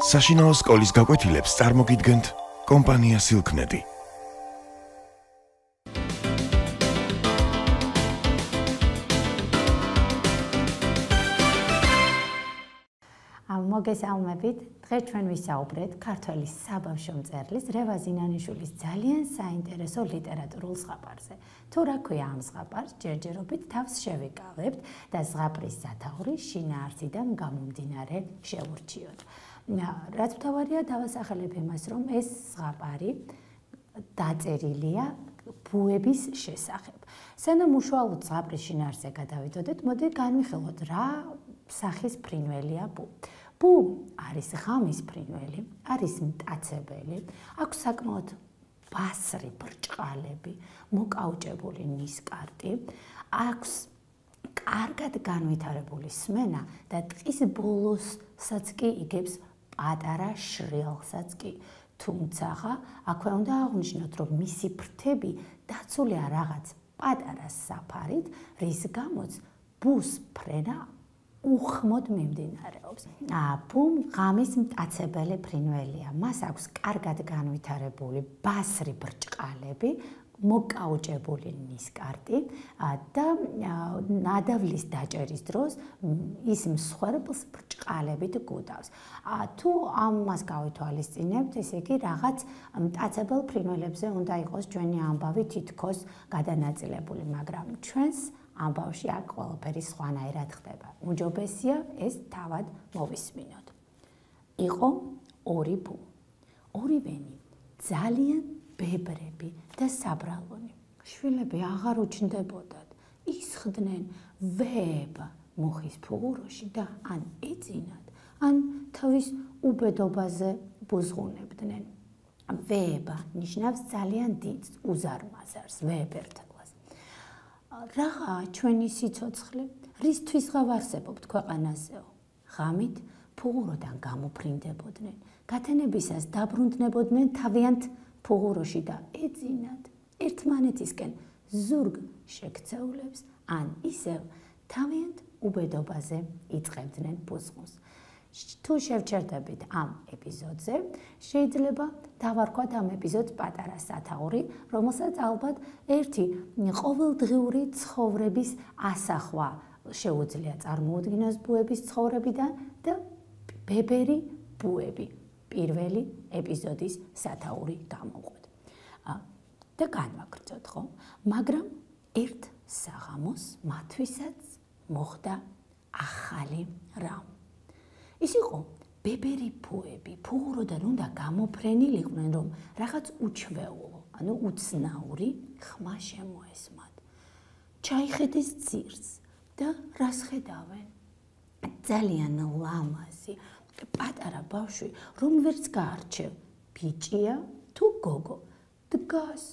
საშინაო სკოლის გაკვეთილებს წარმოგიდგენთ კომპანია Silknet. მოგესალმებით. დღეს ჩვენ ვისაუბრეთ ქართველი საბავშვო მწერლის რევაზ ინანიშვილის ძალიან საინტერესო ლიტერატურულ ზღაპარზე. თუ რა ქვია ამ ზღაპარს, ჯერჯერობით თავს შევიკავებთ და ზღაპრის სათაური შინაარსიდან გამომდინარე შევურჩიოთ. რაც მთავარია, დავასახელებ იმას, რომ ეს ზღაპარი დაწერილია ბუების შესახებ. სანამ უშუალოდ ზღაპრის შინაარსზე გადავიდოდეთ, მოდი განვიხილოთ რა სახის ფრინველია ბუ. ბუ არის ღამის ფრინველი, არის მტაცებელი, აქვს საკმაოდ ბასრი ბრჭყალები, მოკაუჭებული ნისკარტი, აქვს კარგად განვითარებული სმენა და ტყის ბოლოსაც კი იგებს პატარა შრიალსაც კი. თუმცა, აქვე უნდა აღვნიშნოთ, რომ მისი ფრთები დაცულია რაღაც პატარა საფარით, რის გამოც ბუს ფრენა უხმოდ მიმდინარეობს. ბუ ღამის მტაცებელი ფრინველია. მას აქვს კარგად განვითარებული ბასრი ბრჭყალები, მოკაუჭებული ნისკარტი და ნადავლის დაჭერის დროს ის მსხვერპლს ბრჭყალებით გუდავს. თუ ამას გავითვალისწინებთ, ესე იგი რაღაც მტაცებელ ფრინველებზე უნდა იყოს ჩვენი ამბავი თითქოს გადანაწილებული, მაგრამ ჩვენს ამბავში აქ ყველაფერი სხვანაირად ხდება. უჯობესია ეს თავად მოვისმინოთ. იყო ორი ბუ. ორივენი ძალიან ბებრები და საბრალონი. შვილები აღარ უჩნდებოდათ. ისხდნენ ვებ მუხის ფუღუროში და ან ეძინათ, ან თავის უბედობაზე ბუზღუნებდნენ. ვება ნიშნავს ძალიან დიდ უზარმაზარს, ვებერტლას. რაღა ჩვენი სიცოცხლე, რისთვის გავარსებობთ ქვეყანაზეო? ღამით ფუღუროდან გამოფრინდებოდნენ, გათენებისას დაბრუნდებოდნენ თავიანთ ფუღუროში და ეძინათ ერთმანეთისკენ ზურგ შექცეულებს, ან ისევ თავიანთ უბედობაზე იწყებდნენ ბუზღუნს. თუ შევჩერდებით ამ ეპიზოდზე, შეიძლება დავარქვათ ამ ეპიზოდს პატარა სათაური, რომელსაც ალბათ ერთი ყოველდღიური ცხოვრების ასახვა შეუძლია წარმოუდგინოს ბუების ცხოვრებიდან და ბებერი ბუები პირველი ეპიზოდის სათაური გამოვყოთ. და განვაგრძოთ, ხო? მაგრამ ერთ საღამოს მათვისაც მოხდა ახალი რამ. ის იყო ბებერი ბუები, ფუღუროდან უნდა გამოფრენილიყვნენ, რომ რაღაც უჩვეულო, ანუ უცნაური ხმა შემოესმათ. ჩაიხედეს ძირს და რას ხედავენ? ძალიან ლამაზი პატარა ბავშვი, რომ ვერც გაარჩევ, ბიჭია თუ გოგო, დგას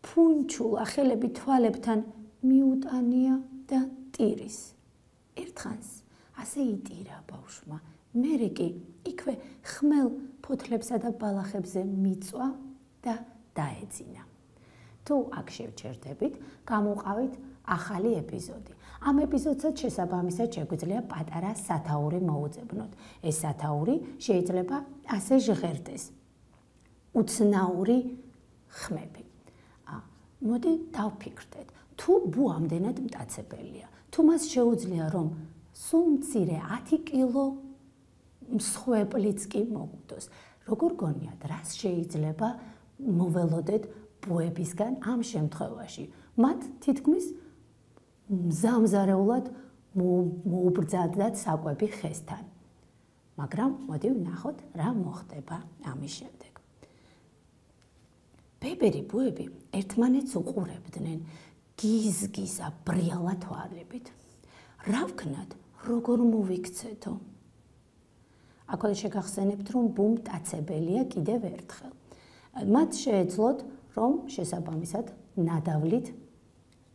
ფუნჩულა ხელები თვალებთან მიუტანია და ტირის. ერთხანს ასე იტირა ბავშვმა, მერე კი იქვე ხმელ ფოთლებსა და ბალახებზე მიწვა და დაეძინა. თუ აქ შევჩერდებით, გამოვყავით ახალი ეპიზოდი. ამ ეპიზოდსაც შესაბამისად შეგვიძლია პატარა სათაური მოუძებნოთ. ეს სათაური შეიძლება ასე ჟღერდეს. უცნაური ხმები. მოდი დავფიქრდეთ, თუ ბუ ამდენად მტაცებელია, თუ მას შეუძლია რომ სულ მცირე 10 კილო მსხვერპლიც კი მოგდოს. როგორ გონიათ, რას შეიძლება მოველოდეთ ბუებისგან ამ შემთხვევაში? მათ თითქმის მზამზარეულად მოუბრძადათ საკვები ხესთან. მაგრამ მოდი ვნახოთ რა მოხდება ამის შემდეგ. ბებერი ბუები ერთმანეთს უყურებდნენ გიზგიზა ბრიალა თვალებით. რა ვქნათ, როგორ მოვიქცეთო? აქვე შეგახსენებთ, რომ ბუ მტაცებელია კიდევ ერთხელ. მათ შეეძლოთ, რომ შესაბამისად ნადავლით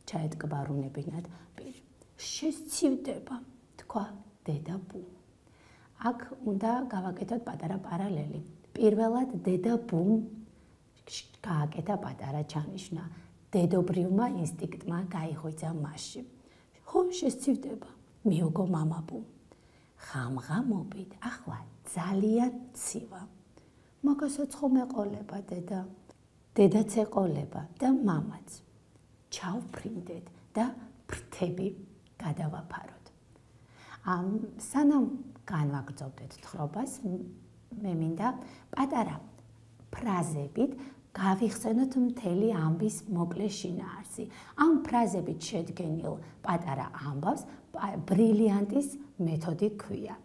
ჩაეტკბარუნებინათ პირი. შესცივდება, თქვა დედა ბუ. აქ უნდა გავაკეთოთ პატარა პარალელი. პირველად დედა ბუმ გააკეთა პატარა ჩანიშვნა. დედობრივმა ინსტინქტმა გაიღვიძა მასში. ხო, შესცივდება, მიოგო მამა ბუ. ღამ-ღამობით ახლა ძალიან ცივა. მაგასაც ხომ ეყოლება დედა. დედაც ეყოლება და მამაც. ჩავფრინდეთ და ფრთები გადავაფაროთ. სანამ განვაგრძობდეთ თხრობას, მე მინდა პატარა ფრაზებით გავიხსენოთ მთელი ამბის მოკლე შინაარსი. ამ ფრაზებით შედგენილ პატარა ამბავს ბრილიანტის მეთოდი ქვია.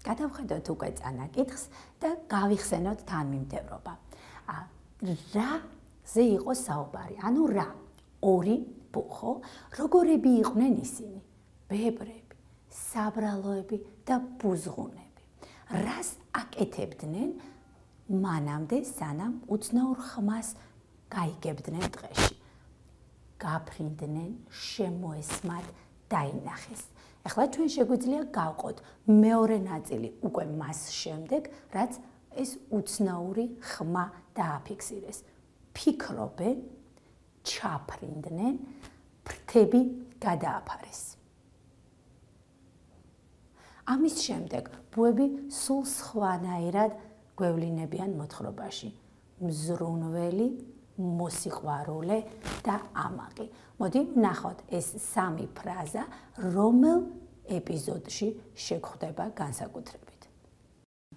გადავხედოთ უკვე წანაკითხს და გავიხსენოთ თანმიმდევრობა. რაზე იყო საუბარი? ანუ რა? ორი ბუხო, როგორები იყვნენ ისინი? ბებრები, საბრალოები და ბუზღუნები. რას აკეთებდნენ მანამდე, სანამ უცნაურ ხმას გაიგებდნენ ტყეში? გაფრინდნენ, შემოესმათ, დაინახეს. ახლა ჩვენ შეგვიძლია გავყოთ მეორე ნაწილი უკვე მას შემდეგ, რაც ეს უცნაური ხმა დააფიქსირეს. ფიქრობენ, ჩაფრინდნენ, ფრთები გადააფარეს. ამის შემდეგ ბუები სულ სხვანაირად გვევლინებიან მოთხრობაში. მზრუნველი, მოსიყვარულე და ამაყი. მოდი ვნახოთ ეს სამი ფრაზა, რომელ ეპიზოდში შეგვხვდება განსაკუთრებით.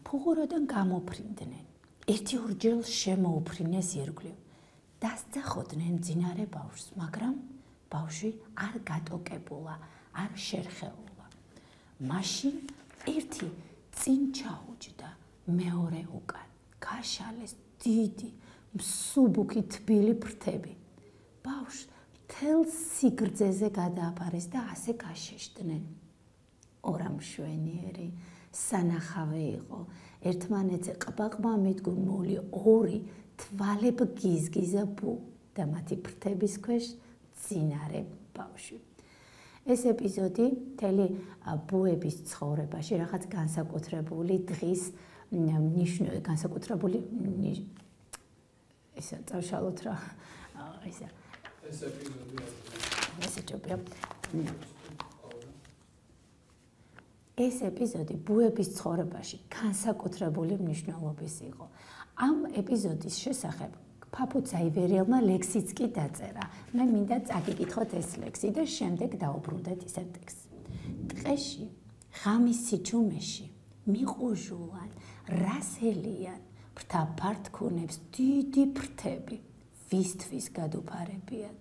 ფუღუროდან გამოფრინდნენ. ერთი-ორჯერ შემოუფრინეს ირგვლივ. დასძახოდნენ მძინარე ბავშვს, მაგრამ ბავშვი არ გატოკებულა, არ შერხეულა. მაშინ ერთი წინ ჩაუჯდა, მეორე უკან. გაშალეს დიდი, მსუბუქი თბილი ფრთები. ბავშვს მთელ სიგრძეზე გადააფარეს და ასე გაშეშდნენ. ორამშვენიერი, სანახავე იყო. ერთმანეთზე ყბაყბა მიდგმული ორი თვალებ გიზგიზა ბუ და მათი ფრთების ქვეშ მძინარე ბავშვი. ეს ეპიზოდი მთელი ბუების ცხოვრებაში რაღაც განსაკუთრებული დღის განსაკუთრებული ისა წავშალოთ რა ისა ეს ეპიზოდი ეს ეპიზოდი ბუების ცხოვრებაში განსაკუთრებული მნიშვნელობის იყო. ამ ეპიზოდის შესახებ ფაფუც აივერიელმა ლექსიც კი დაწერა. მე მინდა წაგიკითხოთ ეს ლექსი და შემდეგ დაუბრუნდეთ ისე ტექსტს. ტყეში, ღამის სიჩუმეში, მიყუჟულან, რასელიან, ფრთაფართქუნებს დიდი ფრთები, ვისთვის გადუფარებიათ,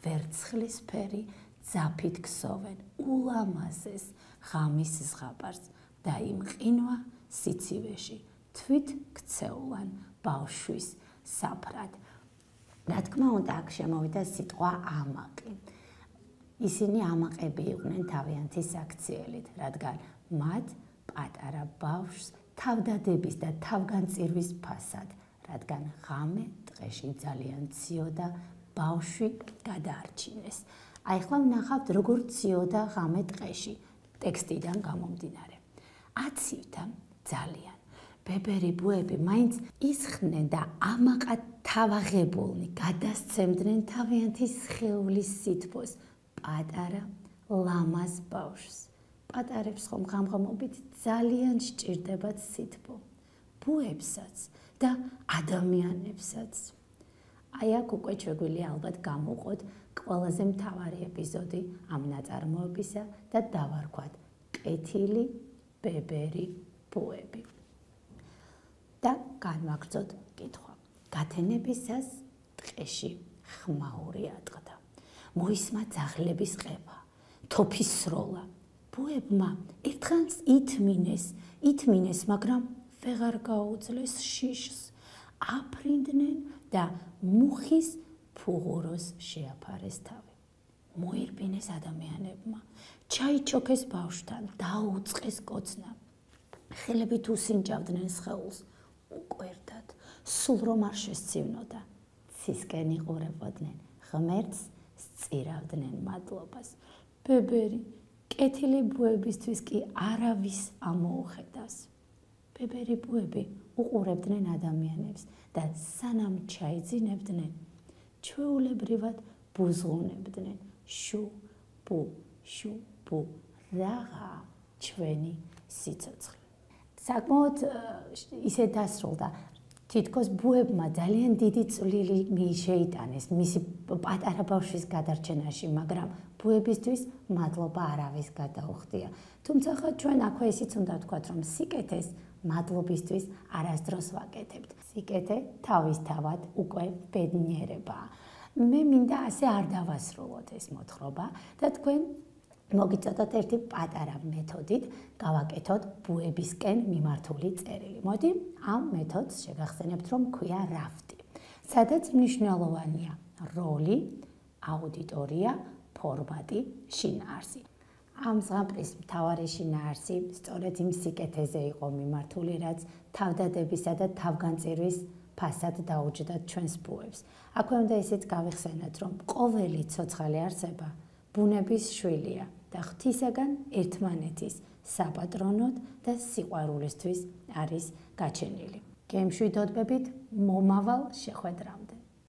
ვერცხლისფერი ძაფით ქსოვენ, ულამაზეს ღამის ზღაპარს და იმყინვა სიცივეში, თვით ქცეულან ბავშვის საფრად. რა თქმა უნდა, აქ შემოვიდა სიტყვა ამაყი. ისინი ამაყები იყვნენ თავიანთი საქციელით, რადგან მათ პატარა ბავშვს თავდადების და თავგანწირვის ფასად, რადგან ღამე ტყეში ძალიან ციოდა, ბავშვი გადაარჩინეს. აი ახლა ვნახავთ, როგორ ციოდა ღამე ტყეში, ტექსტიდან გამომდინარე. აცივდა ძალიან. ბებერი ბუები მაინც ისხდნენ და ამაყად თავაღებულნი გადასცემდნენ თავიანთი სხეულის სითბოს პატარა ლამაზ ბავშვს. პატარებს ხომ ღამღამობით ძალიან სჭირდებათ სითბო. ბუებსაც და ადამიანებსაც. აი აქ უკვე შეგვიძლია ალბათ გამოვყოთ ყველაზე მთავარი ეპიზოდი ამ ნაწარმოებისა და დავარქვათ კეთილი ბებერი ბუები. და განვაგრძოთ კითხვა. გათენებისას ტყეში ხმაური ატყდა. მოისმა ძაღლების ყება, თოფის სროლა. ბუებმა ერთხანს ითმინეს, მაგრამ ვეღარ გაუძლეს შიშს. აფრინდნენ და მუხის ფუღუროს შეაფარეს თავი. მოირბინეს ადამიანებმა, ჩაიჩოქეს ბავშვთან, დაუწყეს კოცნა. ხელებით უსინჯავდნენ სხეულს, უკვირდათ, სულ რომ არ შესცინოდა. ცისკენ იყურებოდნენ, ღმერთს სწირავდნენ მადლობას. ბებერი, კეთილი ბუებისთვის კი არავის ამოუხედავს. ბებერი ბუები უყურებდნენ ადამიანებს და სანამ ჩაიძინებდნენ, ჩვეულებრივად ბუზღუნებდნენ. შუ, ბუ, შუ, ბუ, რაღა ჩვენი სიცოცხლე. საკმაოდ ისე დასრულდა. თითქოს ბუებმა ძალიან დიდი წვლილი შეიტანეს მისი პატარა ბავშვის გადარჩენაში, მაგრამ ბუებისთვის მადლობა არავის გადაუხდია. თუმცა ჩვენ აქვე ისიც უნდა ვთქვათ, რომ სიკეთეს მადლობისთვის არასდროს ვაკეთებთ. სიკეთე თავისთავად უკვე ბედნიერებაა. მე მინდა ასე არ დავასრულოთ ეს მოთხრობა და თქვენ მოგიწოდოთ ერთი პატარა მეთოდით გავაკეთოთ ბუებისკენ მიმართული წერილი. მოდი ამ მეთოდს შეგახსენებთ, რომ ქვია რაფტი, სადაც მნიშვნელოვანია როლი, აუდიტორია, ფორმატი, შინაარსი. ამ ზღაპრის მთავარი შინაარსი სწორედ იმ სიკეთეზე იყო მიმართული, რაც თავდადებისა და თავგანწირვის ფასად დაუჯდათ ჩვენს ბუებს. აქვე უნდა ისიც გავიხსენოთ, რომ ყოველი ცოცხალი არსება ბუნების შვილია და ღვთისაგან ერთმანეთის საპატრონოდ და სიყვარულისთვის არის გაჩენილი. გემშვიდობებით მომავალ შეხვედრამდე.